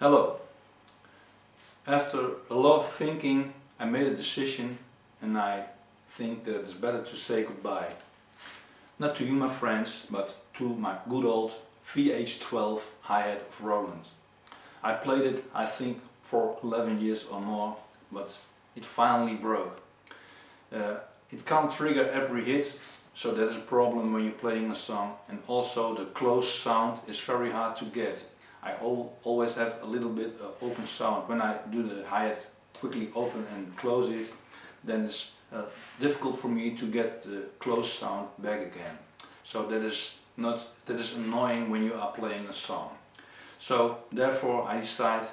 Hello. After a lot of thinking, I made a decision, and I think that it's better to say goodbye. Not to you, my friends, but to my good old VH12 hi-hat of Roland. I played it, I think, for 11 years or more, but it finally broke. It can't trigger every hit, so that is a problem when you're playing a song, and also the close sound is very hard to get. I always have a little bit of open sound. When I do the hi-hat quickly open and close it, then it's difficult for me to get the close sound back again. So that is annoying when you are playing a song. So therefore I decided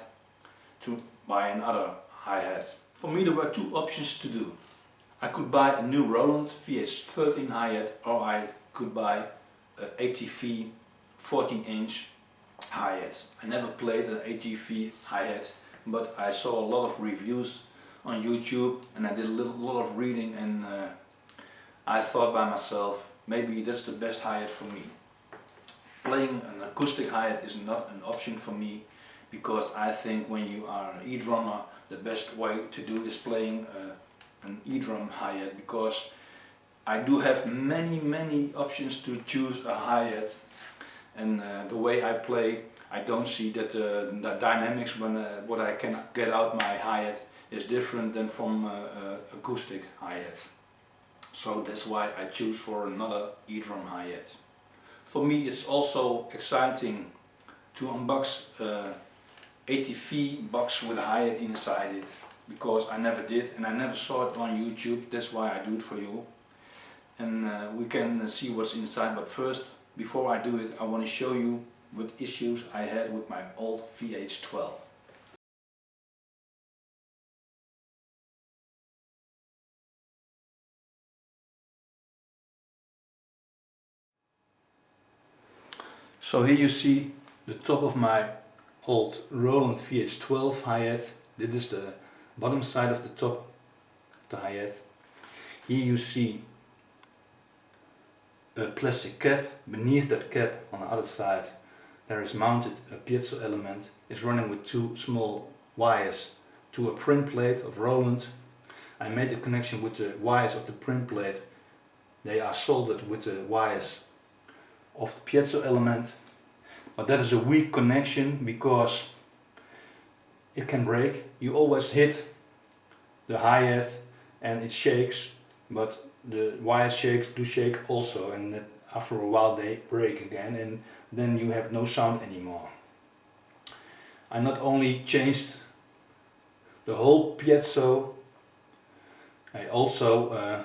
to buy another hi-hat. For me there were two options to do. I could buy a new Roland VH14 hi-hat, or I could buy an ATV 14-inch hi-hat. I never played an ATV hi-hat, but I saw a lot of reviews on YouTube and I did a lot of reading, and I thought by myself, maybe that's the best hi-hat for me. Playing an acoustic hi-hat is not an option for me, because I think when you are an e-drummer, the best way to do is playing an e-drum hi-hat, because I do have many options to choose a hi-hat. And the way I play, I don't see that the dynamics when what I can get out my hi-hat is different than from acoustic hi-hat. So that's why I choose for another e-drum hi-hat. For me it's also exciting to unbox ATV box with a hi-hat inside it, because I never did and I never saw it on YouTube. That's why I do it for you. And we can see what's inside, but first, before I do it, I want to show you what issues I had with my old VH12. So here you see the top of my old Roland VH12 hi-hat. This is the bottom side of the top of the hi-hat. Here you see a plastic cap. Beneath that cap, on the other side, there is mounted a piezo element. It's running with two small wires to a print plate of Roland. I made the connection with the wires of the print plate. They are soldered with the wires of the piezo element, but that is a weak connection because it can break. You always hit the hi-hat and it shakes, but the wires do shake also, and that after a while they break again, and then you have no sound anymore. I not only changed the whole piezo, I also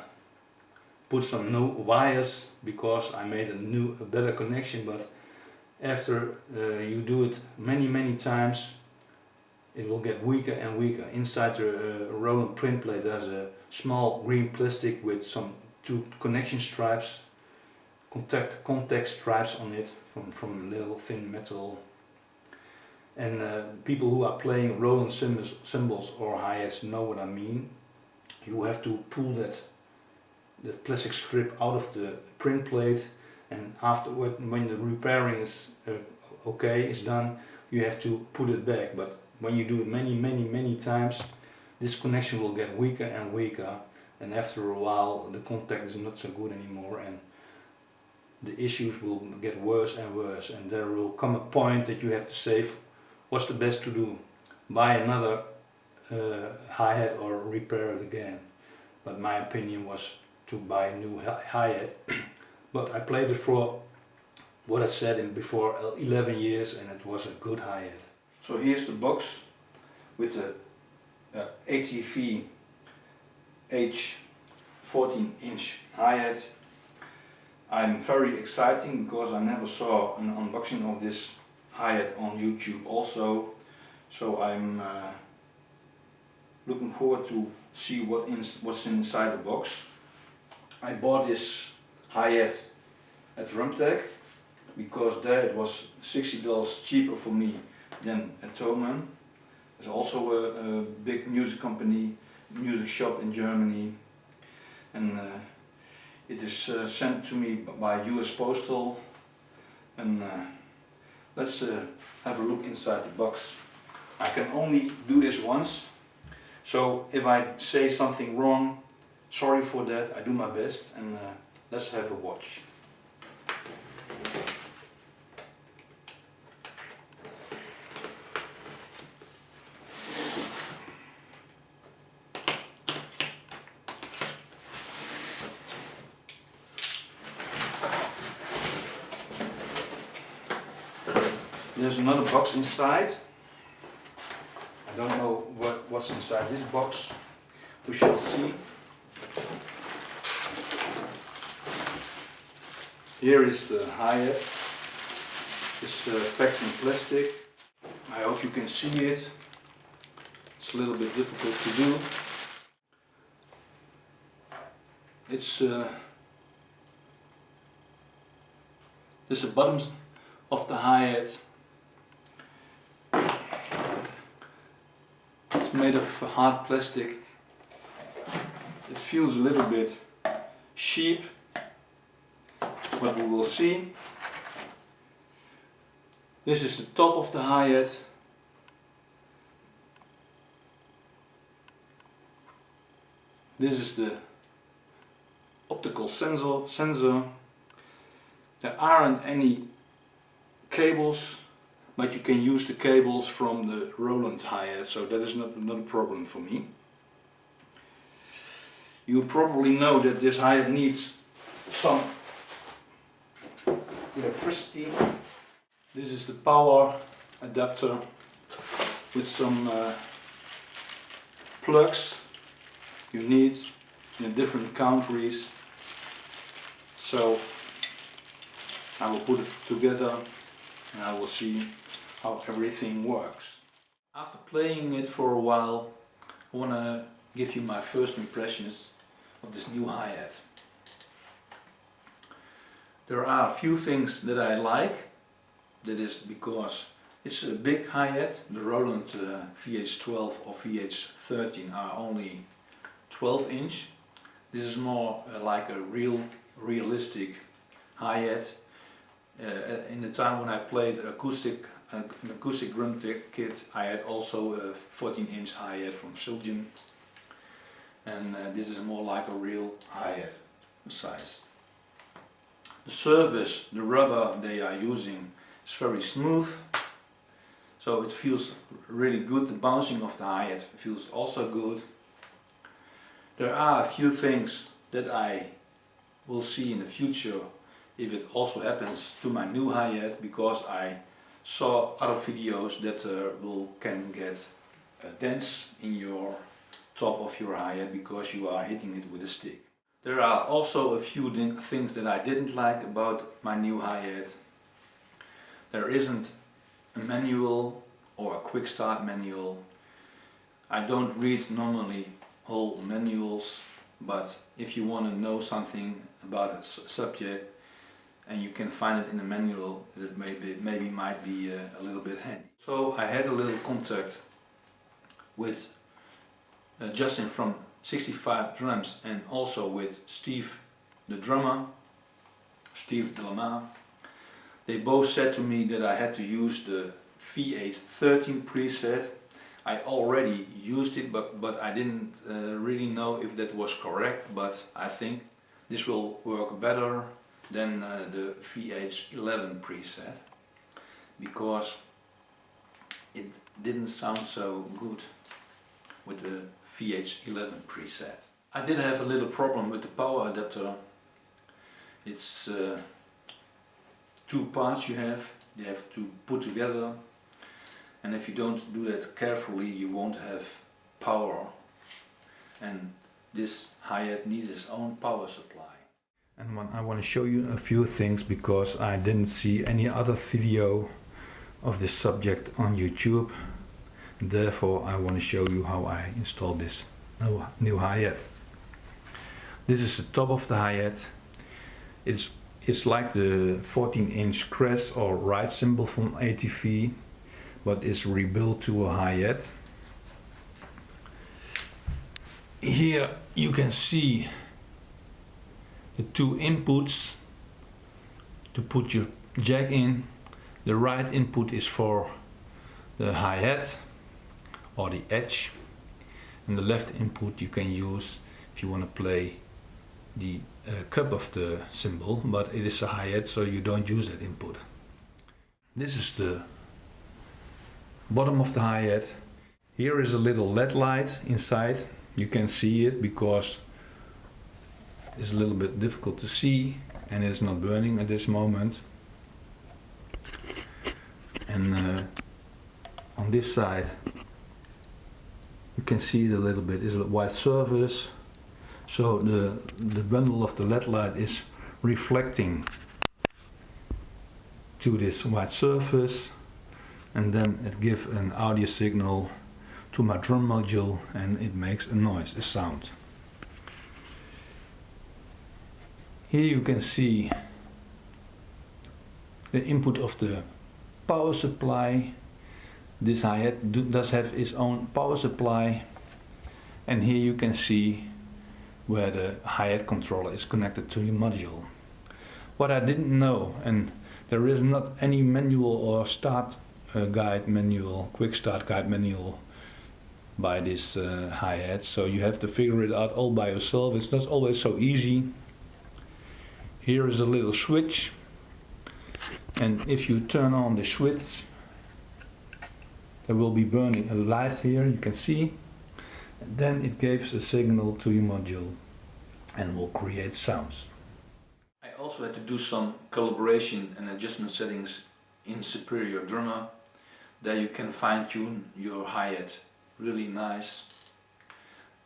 put some new wires because I made a better connection, but after you do it many times, it will get weaker and weaker. Inside the Roland print plate there's a small green plastic with some two connection stripes, contact stripes on it from little thin metal. And people who are playing Roland cymbals or hi-hats know what I mean. You have to pull the plastic strip out of the print plate, and afterward, when the repairing is is done, you have to put it back. But when you do it many times, this connection will get weaker and weaker, and after a while the contact is not so good anymore, and the issues will get worse and worse, and there will come a point that you have to say, what's the best to do? Buy another hi-hat or repair it again? But my opinion was to buy a new hi-hat. But I played it for what I said before 11 years, and it was a good hi-hat. So here's the box with the ATV H14-inch hi-hat. I'm very excited because I never saw an unboxing of this hi-hat on YouTube also. So I'm looking forward to see what's inside the box. I bought this hi-hat at DrumTech because there it was $60 cheaper for me than at Thomann. It's also a big music shop in Germany, and it is sent to me by US Postal. And let's have a look inside the box. I can only do this once, so if I say something wrong, sorry for that, I do my best, and let's have a watch. There's another box inside. I don't know what's inside this box. We shall see. Here is the Hihat. It's packed in plastic. I hope you can see it. It's a little bit difficult to do. It's this is the bottom of the Hihat. It's made of hard plastic. It feels a little bit cheap, but we will see. This is the top of the Hihat. This is the optical sensor. There aren't any cables, but you can use the cables from the Roland Hihat, so that is not a problem for me. You probably know that this Hihat needs some electricity. This is the power adapter with some plugs you need in different countries. So I will put it together and I will see how everything works. After playing it for a while, I want to give you my first impressions of this new Hihat. There are a few things that I like. That is because it's a big Hihat. The Roland VH12 or VH13 are only 12 inch. This is more like a realistic Hihat. In the time when I played an acoustic drum kit, I had also a 14 inch Hihat from Siljan, and this is more like a real Hihat size. The surface, the rubber they are using, is very smooth, so it feels really good. The bouncing of the Hihat feels also good. There are a few things that I will see in the future if it also happens to my new Hihat, because I saw other videos that can get dents in your top of your Hihat because you are hitting it with a stick. There are also a few things that I didn't like about my new Hihat. There isn't a manual or a quick start manual. I don't read normally whole manuals, but if you want to know something about a subject and you can find it in a manual, that maybe might be a little bit handy. So I had a little contact with Justin from 65 Drums and also with Steve, the drummer, Steve Delamar. They both said to me that I had to use the VH13 preset. I already used it, but I didn't really know if that was correct, but I think this will work better than the VH11 preset, because it didn't sound so good with the VH11 preset. I did have a little problem with the power adapter. It's two parts you have to put together, and if you don't do that carefully you won't have power, and this Hihat needs its own power supply. And I want to show you a few things because I didn't see any other video of this subject on YouTube. Therefore I want to show you how I installed this new Hihat. This is the top of the Hihat. It's like the 14 inch crest or ride cymbal from ATV, but it's rebuilt to a Hihat. Here you can see the two inputs to put your jack in. The right input is for the Hihat or the edge, and the left input you can use if you want to play the cup of the cymbal, but it is a hi-hat, so you don't use that input. This is the bottom of the hi-hat. Here is a little LED light inside. You can see it because it's a little bit difficult to see and it's not burning at this moment. And on this side you can see it a little bit. It's a white surface, so the bundle of the LED light is reflecting to this white surface, and then it gives an audio signal to my drum module and it makes a noise, a sound. Here you can see the input of the power supply. This hi-hat does have its own power supply, and here you can see where the hi-hat controller is connected to your module. What I didn't know, and there is not any manual or start guide manual, quick start guide manual by this hi-hat, so you have to figure it out all by yourself. It's not always so easy. Here is a little switch, and if you turn on the switch there will be burning a light here, you can see, and then it gives a signal to your module and will create sounds. I also had to do some calibration and adjustment settings in Superior Drummer. There you can fine-tune your hi-hat really nice.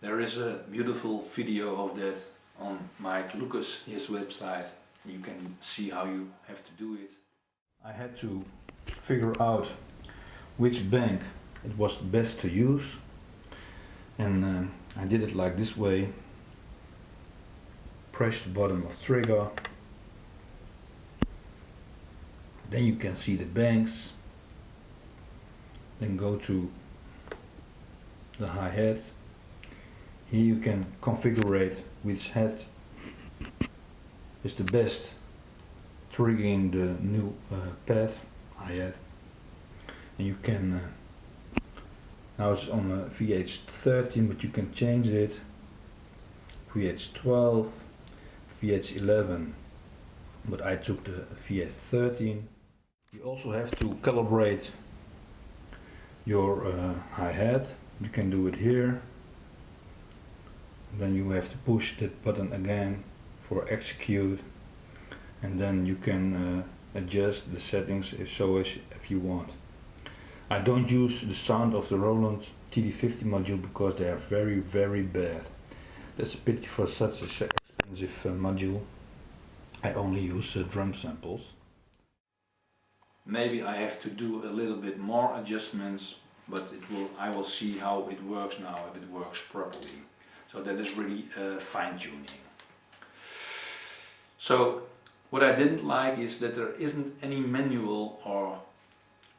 There is a beautiful video of that on Mike Lucas, his website. You can see how you have to do it. I had to figure out which bank it was best to use, and I did it like this way. Press the bottom of trigger, then you can see the banks, then go to the hi-hat. Here you can configure which hat is the best, triggering the new pad hi-hat. And you can, now it's on a VH13, but you can change it, VH12, VH11, but I took the VH13. You also have to calibrate your hi-hat. You can do it here. Then you have to push that button again for execute, and then you can adjust the settings if you want. I don't use the sound of the Roland TD50 module because they are very bad. That's a pity for such an expensive module. I only use drum samples. Maybe I have to do a little bit more adjustments, but I will see how it works now, if it works properly. So that is really fine-tuning. So what I didn't like is that there isn't any manual or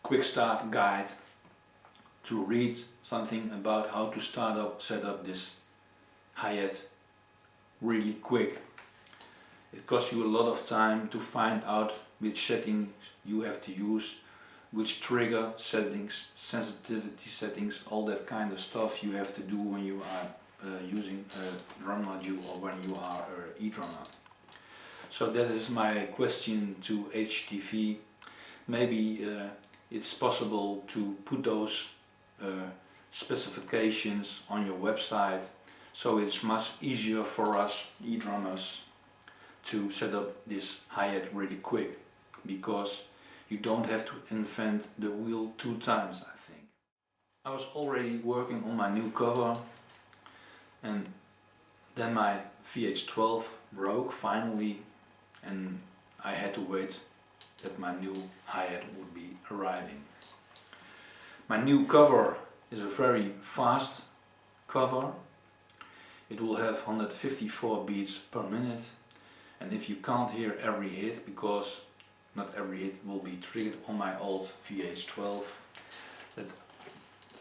quick start guide to read something about how to set up this hi-hat really quick. It costs you a lot of time to find out which settings you have to use, which trigger settings, sensitivity settings, all that kind of stuff you have to do when you are using a drum module or when you are an e-drummer. So that is my question to HTV. Maybe it's possible to put those specifications on your website, so it's much easier for us e-drummers to set up this hi-hat really quick, because you don't have to invent the wheel 2 times, I think. I was already working on my new cover, and then my VH12 broke finally, and I had to wait that my new hi-hat would be arriving. My new cover is a very fast cover. It will have 154 beats per minute, and if you can't hear every hit, because not every hit will be triggered on my old VH12, that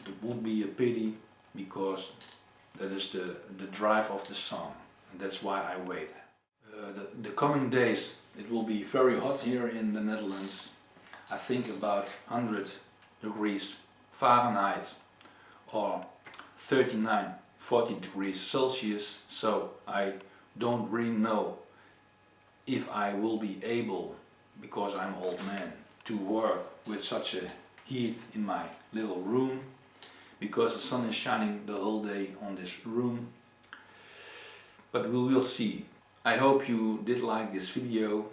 it would be a pity, because that is the drive of the song, and that's why I wait. The coming days it will be very hot here in the Netherlands. I think about 100 degrees Fahrenheit or 39, 40 degrees Celsius, so I don't really know if I will be able, because I'm an old man, to work with such a heat in my little room, because the sun is shining the whole day on this room. But we will see. I hope you did like this video,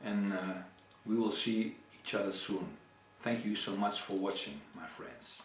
and we will see each other soon. Thank you so much for watching, my friends.